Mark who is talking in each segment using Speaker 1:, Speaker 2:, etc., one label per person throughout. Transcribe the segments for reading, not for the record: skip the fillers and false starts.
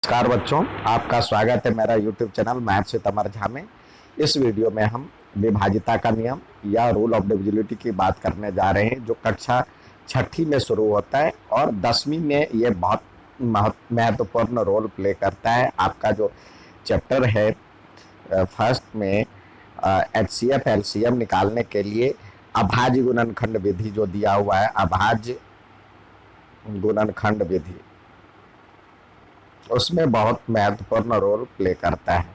Speaker 1: नमस्कार बच्चों, आपका स्वागत है मेरा YouTube चैनल मैथ्स विद अमर झा में। इस वीडियो में हम विभाजिता का नियम या रूल ऑफ डिविजिबिलिटी की बात करने जा रहे हैं, जो कक्षा छठी में शुरू होता है और 10वीं में ये बहुत महत्वपूर्ण रोल प्ले करता है। आपका जो चैप्टर है फर्स्ट में HCF LCM निकालने के लिए अभाज्य गुणनखंड विधि जो दिया हुआ है, अभाज्य गुणनखंड विधि, उसमें बहुत महत्वपूर्ण रोल प्ले करता है,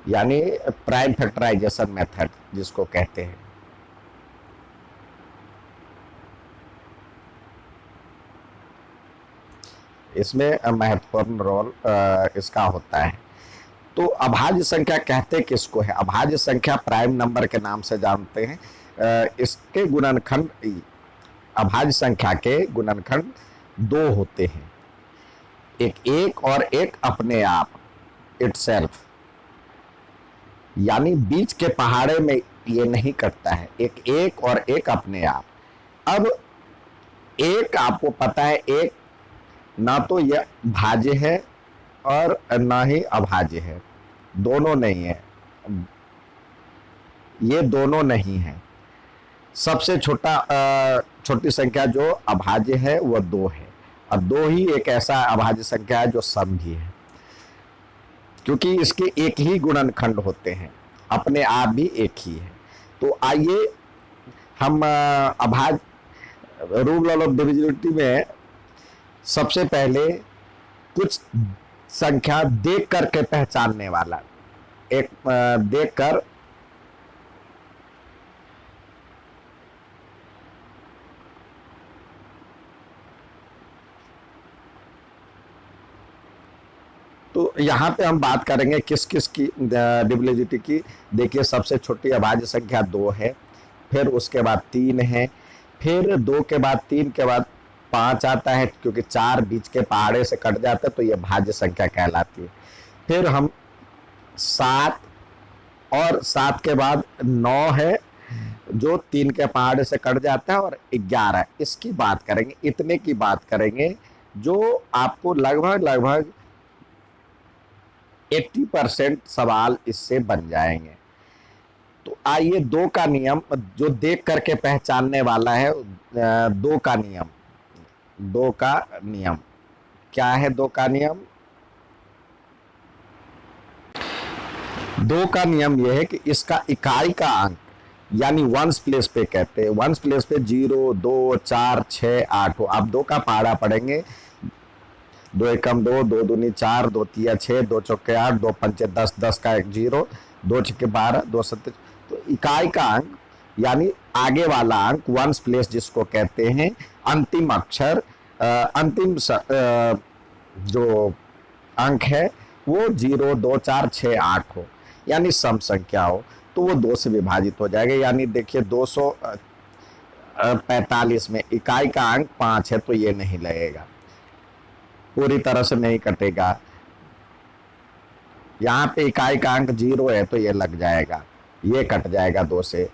Speaker 1: यानी प्राइम फैक्टराइजेशन मेथड जिसको कहते हैं। इसमें महत्वपूर्ण रोल इसका होता है। तो अभाज्य संख्या कहते किसको है? अभाज्य संख्या प्राइम नंबर के नाम से जानते हैं। इसके गुणनखंड, अभाज्य संख्या के गुणनखंड दो होते हैं, एक और एक अपने आप, इटसेल्फ, यानी बीच के पहाड़े में ये नहीं कटता है, एक और एक अपने आप। अब एक आपको पता है, एक ना तो यह भाज्य है और ना ही अभाज्य है, दोनों नहीं है, ये दोनों नहीं है। सबसे छोटी संख्या जो अभाज्य है वह 2 है, और 2 ही एक ऐसा अभाज्य संख्या है जो सम भी है, क्योंकि इसके एक ही गुणनखंड होते हैं, अपने आप भी एक ही है। तो आइए हम रूल ऑफ डिविजिबिलिटी में सबसे पहले कुछ संख्या देख करके पहचानने वाला, एक देख कर तो यहाँ पे हम बात करेंगे किस किस की डिविजिबिलिटी की। देखिए, सबसे छोटी अभाज्य संख्या 2 है, फिर उसके बाद 3 है, फिर 2 के बाद 3 के बाद 5 आता है, क्योंकि 4 बीच के पहाड़े से कट जाता है तो ये भाज्य संख्या कहलाती है। फिर हम 7 और 7 के बाद 9 है, जो 3 के पहाड़े से कट जाता है, और 11 इसकी बात करेंगे, इतने की बात करेंगे, जो आपको लगभग 80% सवाल इससे बन जाएंगे। तो आइए 2 का नियम, जो देख करके पहचानने वाला है, 2 का नियम क्या है? 2 का नियम, 2 का नियम यह है कि इसका इकाई का अंक, यानी वंस प्लेस पे कहते हैं, वंस प्लेस पे 0, 2, 4, 6, 8 हो। आप 2 का पहाड़ा पढ़ेंगे, 2 एकम 2, 2 दूनी 4, 2 तिया 6, 2 चौके 8, 2 पंचे 10, 10 का 1 0, 2 छक्के 12, 2 सत्ते। तो इकाई का अंक यानी आगे वाला अंक, वंस प्लेस जिसको कहते हैं, अंतिम अक्षर, अंतिम जो अंक है वो 0, 2, 4, 6, 8 हो, यानी सम संख्या हो, तो वो 2 से विभाजित हो जाएगा। यानी देखिए 245 में इकाई का अंक 5 है, तो ये नहीं लगेगा, पूरी तरह से नहीं कटेगा। यहाँ पे इकाई का अंक 0 है तो ये लग जाएगा, ये कट जाएगा 2 से।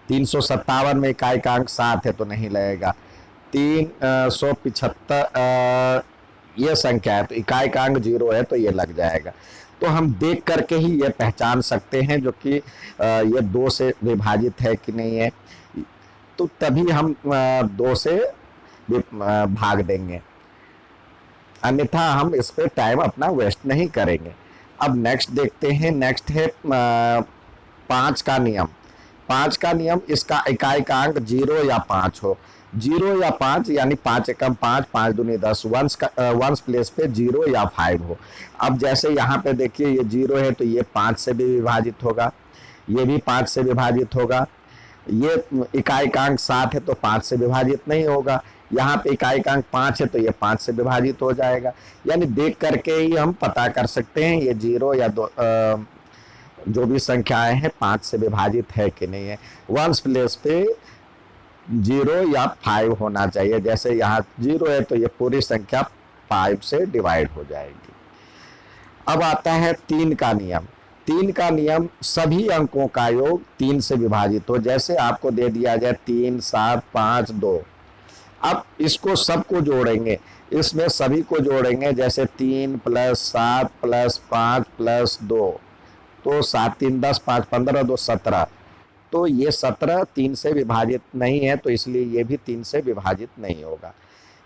Speaker 1: तीन 357 में इकाई का अंक 7 है तो नहीं लगेगा। 375 ये संख्या है तो इकाई का अंक 0 है तो ये लग जाएगा। तो हम देख करके ही ये पहचान सकते हैं जो कि ये 2 से विभाजित है कि नहीं है, तो तभी हम 2 से भाग देंगे, अन्यथा हम इस पे टाइम अपना वेस्ट नहीं करेंगे। अब नेक्स्ट देखते हैं, नेक्स्ट है 5 का नियम। 5 का नियम, इसका इकाई का अंक 0 या 5 हो, 0 या 5, यानी 5 एकम 5, 5 दूनी 10, वंस प्लेस पे 0 या 5 हो। अब जैसे यहाँ पे देखिए ये 0 है तो ये 5 से भी विभाजित होगा, ये भी 5 से विभाजित होगा, ये इकाई का अंक 7 है तो 5 से विभाजित नहीं होगा, यहाँ पे इकाई का अंक 5 है तो ये 5 से विभाजित हो जाएगा। यानी देख करके ही हम पता कर सकते हैं ये 0 या 2 जो भी संख्याएं हैं 5 से विभाजित है कि नहीं है। वंस प्लेस पे 0 या 5 होना चाहिए, जैसे यहाँ 0 है तो ये पूरी संख्या 5 से डिवाइड हो जाएगी। अब आता है 3 का नियम। तीन का नियम, सभी अंकों का योग 3 से विभाजित हो। जैसे आपको दे दिया जाए 3, 7, 5, 2, अब इसको सबको जोड़ेंगे, इसमें सभी को जोड़ेंगे, जैसे 3 + 7 + 5 + 2, तो 7 3 10, 5 15, 2 17। तो ये 17 3 से विभाजित नहीं है, तो इसलिए ये भी 3 से विभाजित नहीं होगा।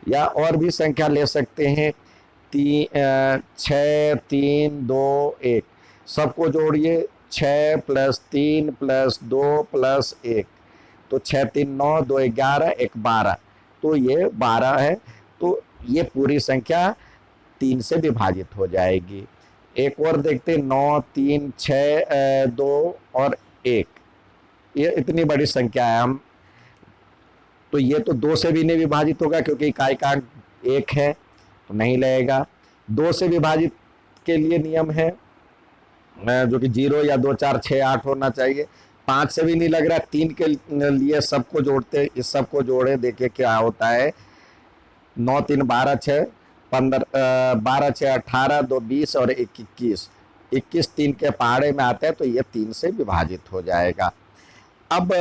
Speaker 1: या और भी संख्या ले सकते हैं, 6 3 2 1, सबको जोड़िए, 6 + 3 + 2 + 1, तो 6 3 9, 2 11, 1 12, तो ये 12 है। तो ये पूरी संख्या 3 से विभाजित हो जाएगी। एक और देखते, 9 3 6 2 और 1, ये इतनी बड़ी संख्या है। हम तो ये तो 2 से भी नहीं विभाजित होगा, क्योंकि इकाई का अंक 1 है, तो नहीं लगेगा। 2 से विभाजित के लिए नियम है जो कि 0 या 2 4 6 8 होना चाहिए। 5 से भी नहीं लग रहा। 3 के लिए सबको जोड़ते, इस सबको जोड़े, देखिए क्या होता है। 9 3 12 6 15, 12 6 18, 2 20 और 1 21, 21 3 के पहाड़े में आता है, तो ये 3 से विभाजित हो जाएगा। अब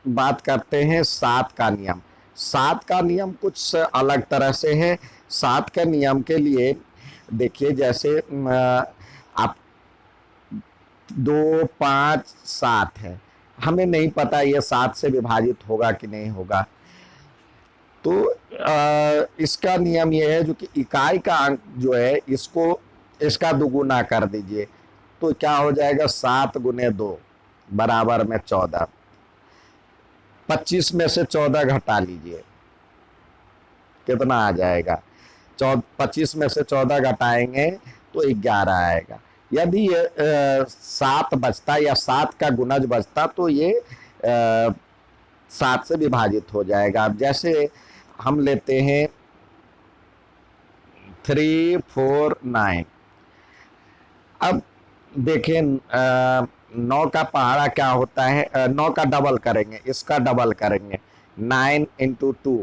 Speaker 1: बात करते हैं 7 का नियम। 7 का नियम कुछ अलग तरह से है। 7 के नियम के लिए देखिए, जैसे आप 2 5 7 है, हमें नहीं पता ये 7 से विभाजित होगा कि नहीं होगा। तो इसका नियम ये है, जो कि इकाई का अंक जो है, इसको इसका दुगुना कर दीजिए, तो क्या हो जाएगा, 7 × 2 = 14। 25 में से 14 घटा लीजिए, कितना आ जाएगा, 25 में से 14 घटाएंगे तो 11 आएगा। यदि ये 7 बचता या 7 का गुणज बचता, तो ये 7 से विभाजित हो जाएगा। अब जैसे हम लेते हैं 3 4 9, अब देखें 9 का पहाड़ा क्या होता है, 9 का डबल करेंगे, इसका डबल करेंगे, 9 × 2,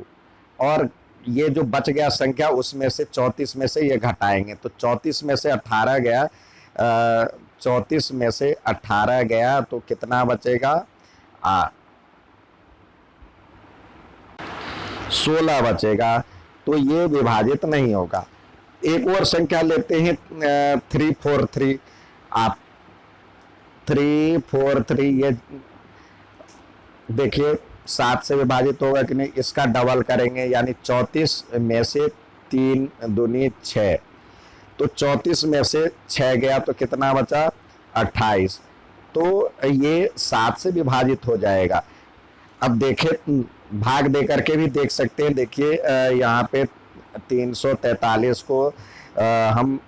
Speaker 1: और ये जो बच गया संख्या, उसमें से 34 में से ये घटाएंगे, तो 34 में से 18 गया, 34 में से 18 गया, तो कितना बचेगा, 16 बचेगा। तो ये विभाजित नहीं होगा। एक और संख्या लेते हैं 3 4 3, आप 3 4 3, ये देखिए 7 से विभाजित होगा कि नहीं, इसका डबल करेंगे, यानी 34 में से 3 दूनी 6, तो 34 में से 6 गया, तो कितना बचा, 28, तो ये 7 से विभाजित हो जाएगा। अब देखें, भाग दे करके भी देख सकते हैं। देखिए यहाँ पे 343 को हम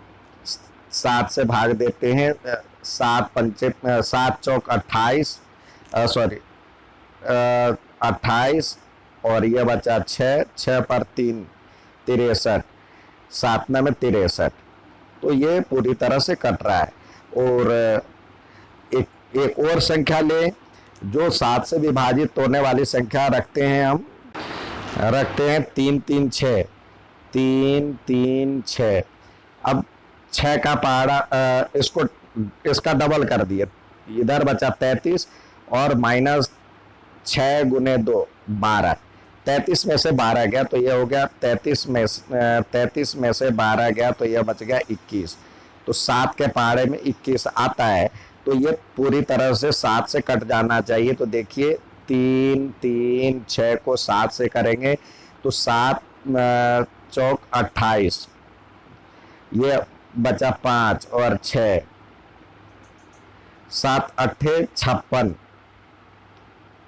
Speaker 1: 7 से भाग देते हैं, 7 चौक 28, सॉरी 28, और ये बचा 6, 6 पर 3 63, 7 में 63, तो ये पूरी तरह से कट रहा है। और एक और संख्या ले, जो 7 से विभाजित होने वाली संख्या रखते हैं, हम रखते हैं 3 3 6, 3 3 6। अब 6 का पहाड़ा, इसका डबल कर दिए, इधर बचा 33, और -6 × 2 12, 33 में से 12 गया, तो ये हो गया 33 में से 12 गया, तो यह बच गया 21, तो 7 के पहाड़े में 21 आता है, तो ये पूरी तरह से 7 से कट जाना चाहिए। तो देखिए 3 3 6 को 7 से करेंगे, तो 7 चौक 28, ये बचा 5 और 6, 7 8 56,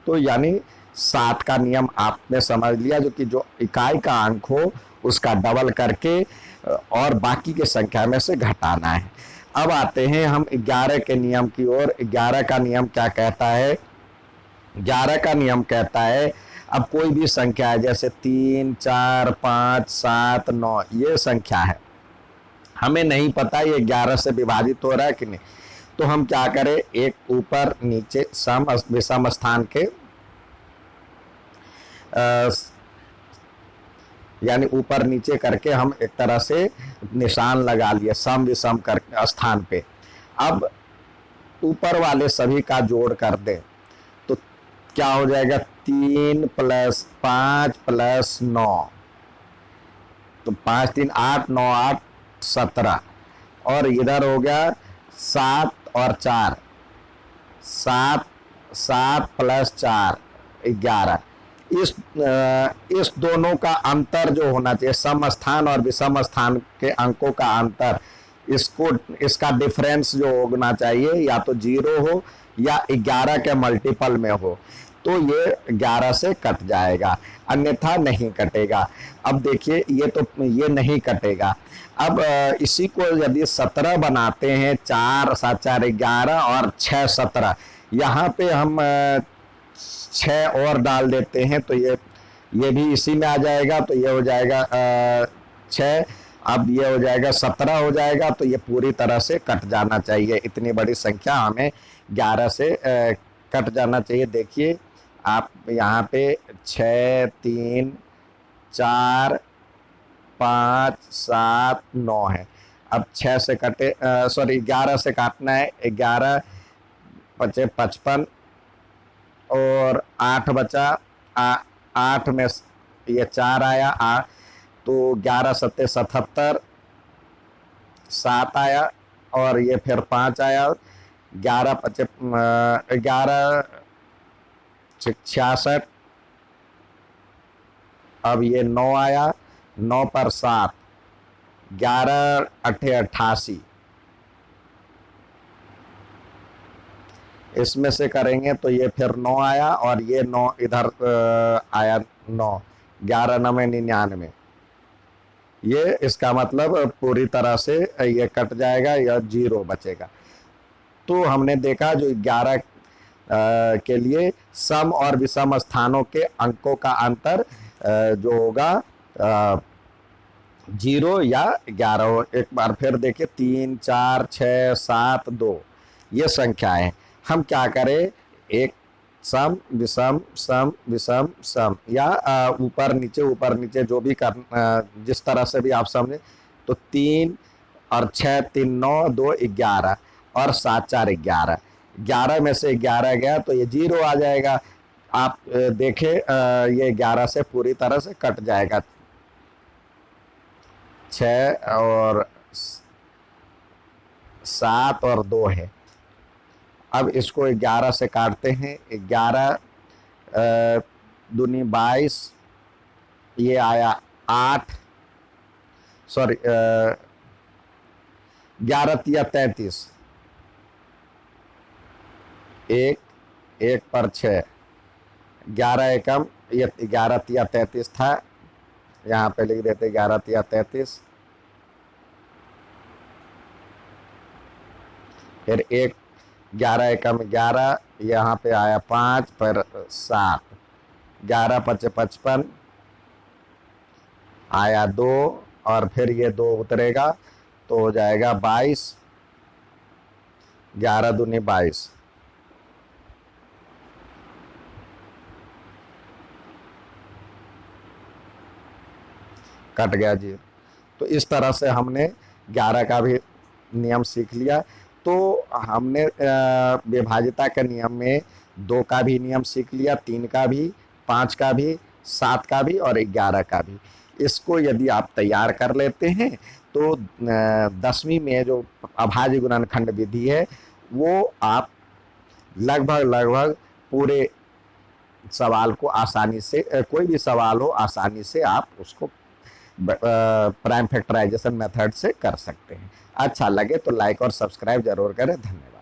Speaker 1: तो यानी 7 का नियम आपने समझ लिया, जो कि जो इकाई का अंक हो उसका डबल करके और बाकी के संख्या में से घटाना है। अब आते हैं हम 11 के नियम की ओर। 11 का नियम क्या कहता है, 11 का नियम कहता है, अब कोई भी संख्या है, जैसे 3 4 5 7 9, ये संख्या है, हमें नहीं पता ये 11 से विभाजित हो रहा है कि नहीं, तो हम क्या करें, एक ऊपर नीचे सम विषम स्थान के यानी ऊपर नीचे करके हम एक तरह से निशान लगा लिए सम विषम कर स्थान पे। अब ऊपर वाले सभी का जोड़ कर दें तो क्या हो जाएगा, 3 + 5 + 9, तो 5 3 8 9 8 17, और इधर हो गया 7 और 4, 7 7 + 4 11। इस दोनों का अंतर जो होना चाहिए, सम स्थान और विषम स्थान के अंकों का अंतर, इसका डिफरेंस जो होना चाहिए या तो 0 हो या 11 के मल्टीपल में हो, तो ये 11 से कट जाएगा, अन्यथा नहीं कटेगा। अब देखिए ये नहीं कटेगा। अब इसी को यदि 17 बनाते हैं, 4 7 4 11 और 6 17, यहाँ पे हम 6 और डाल देते हैं तो ये भी इसी में आ जाएगा, तो ये हो जाएगा 6, अब ये हो जाएगा 17 हो जाएगा, तो ये पूरी तरह से कट जाना चाहिए। इतनी बड़ी संख्या हमें 11 से कट जाना चाहिए। देखिए आप यहाँ पे 6 3 4 5 7 9 है। अब 6 से कटे, सॉरी 11 से काटना है, 11 बचे 55 और 8 बचा, 8 में ये 4 आया, तो 11 7 77, 7 आया और ये फिर 5 आया, 11 5 11 66, अब ये 9 आया, 9 पर 7, 11 8 88, इसमें से करेंगे तो ये फिर 9 आया और ये 9 इधर आया, 9 11 9 99, ये इसका मतलब पूरी तरह से ये कट जाएगा या 0 बचेगा। तो हमने देखा जो 11 के लिए सम और विषम स्थानों के अंकों का अंतर जो होगा 0 या 11 हो। एक बार फिर देखिए 3 4 6 7 2 ये संख्याएं, हम क्या करें, एक सम विषम सम विषम सम, या ऊपर नीचे जो भी कर, जिस तरह से भी आप समझे, तो 3 और 6 3 9 2 11 और 7 4 11, 11 में से 11 गया तो ये 0 आ जाएगा। आप देखें ये 11 से पूरी तरह से कट जाएगा। 6 और 7 और 2 है। अब इसको 11 से काटते हैं, 11 दूनी 22, ये आया 8, सॉरी 11 तिया 33, 1 पर 6, 11 एकम, ये 11 तिया 33 था, यहाँ पे लिख देते 11 तिया 33, फिर 1 11 एकम 11, यहाँ पे आया 5 पर 7, 11 5 55, आया 2 और फिर ये 2 उतरेगा तो हो जाएगा 22, 11 दूनी 22, कट गया जी। तो इस तरह से हमने 11 का भी नियम सीख लिया। तो हमने विभाजिता के नियम में 2 का भी नियम सीख लिया, 3 का भी, 5 का भी, 7 का भी और 11 का भी। इसको यदि आप तैयार कर लेते हैं तो 10वीं में जो अभाज्य गुणनखंड विधि है वो आप लगभग पूरे सवाल को आसानी से, कोई भी सवाल हो आसानी से आप उसको प्राइम फैक्टराइजेशन मेथड से कर सकते हैं। अच्छा लगे तो लाइक और सब्सक्राइब जरूर करें। धन्यवाद।